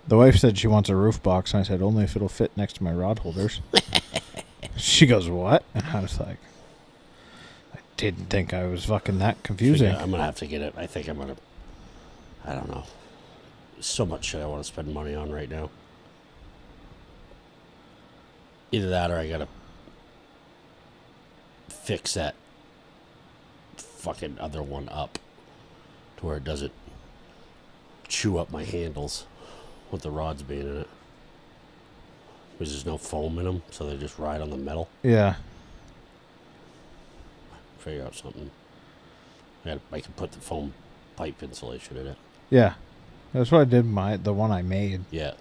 The wife said she wants a roof box, and I said only if it'll fit next to my rod holders. She goes, what? And I was like, I didn't think I was fucking that confusing. I'm going to have to get it. I think I'm going to, I don't know. So much shit I want to spend money on right now. Either that or I got to fix that fucking other one up to where it doesn't chew up my handles with the rods being in it. Because there's no foam in them, so they just ride on the metal. Yeah. Figure out something. I can put the foam pipe insulation in it. Yeah. That's what I did the one I made. Yeah.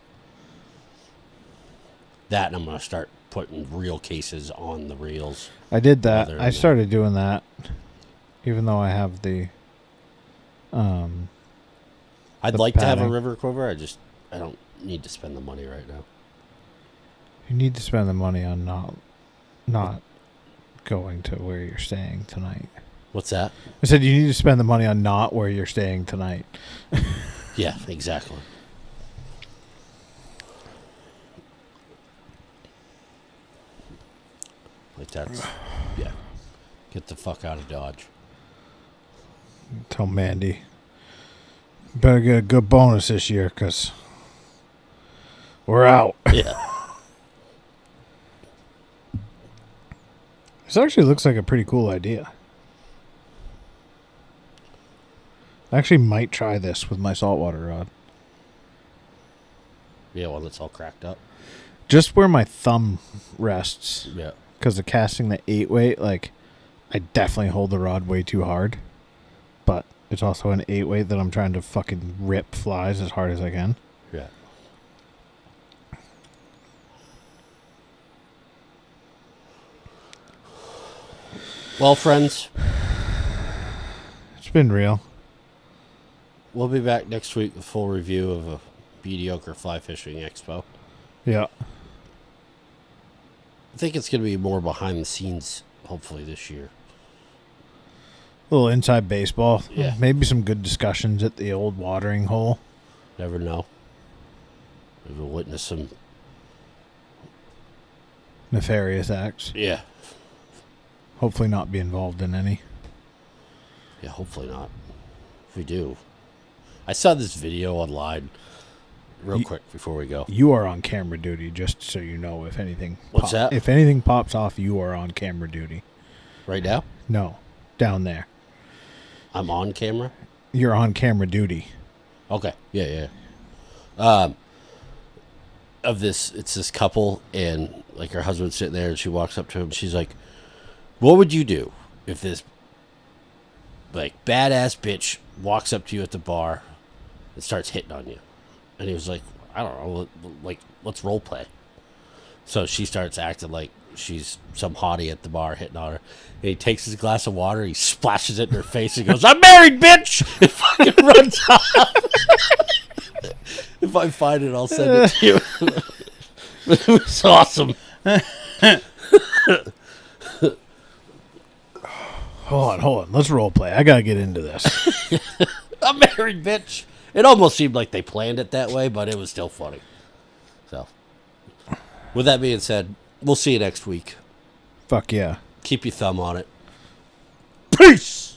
That, and I'm going to start putting reel cases on the reels. I did that. I started doing that. Even though I have the I'd like to have a river quiver. I don't need to spend the money right now. You need to spend the money on not going to where you're staying tonight. What's that? I said you need to spend the money on not where you're staying tonight. Yeah, exactly. Like that's, yeah. Get the fuck out of Dodge. Tell Mandy, better get a good bonus this year, because we're out. Yeah. This actually looks like a pretty cool idea. I actually might try this with my saltwater rod. Yeah, one that's all cracked up. Just where my thumb rests. Yeah. Because of casting the 8-weight, like, I definitely hold the rod way too hard. But it's also an 8-weight that I'm trying to fucking rip flies as hard as I can. Yeah. Well, friends, it's been real. We'll be back next week with a full review of a mediocre fly fishing expo. Yeah. I think it's going to be more behind the scenes, hopefully, this year. A little inside baseball. Yeah. Maybe some good discussions at the old watering hole. Never know. Maybe we'll witness some Nefarious acts. Yeah. Hopefully not be involved in any. Yeah, hopefully not. If we do. I saw this video online real quick before we go. You are on camera duty, just so you know. If anything, What's that? If anything pops off, you are on camera duty. Right now? No, down there. I'm on camera? You're on camera duty. Okay. Yeah. Of this, it's this couple, and like her husband's sitting there, and she walks up to him. She's like, "What would you do if this like badass bitch walks up to you at the bar and starts hitting on you?" And he was like, "I don't know, like let's role play." So she starts acting like she's some hottie at the bar hitting on her. And he takes his glass of water, he splashes it in her face, and goes, "I'm married, bitch!" And fucking runs off. If I find it, I'll send it to you. It was awesome. Hold on. Let's role play. I gotta get into this. I'm married, bitch. It almost seemed like they planned it that way, but it was still funny. So, with that being said, we'll see you next week. Fuck yeah. Keep your thumb on it. Peace!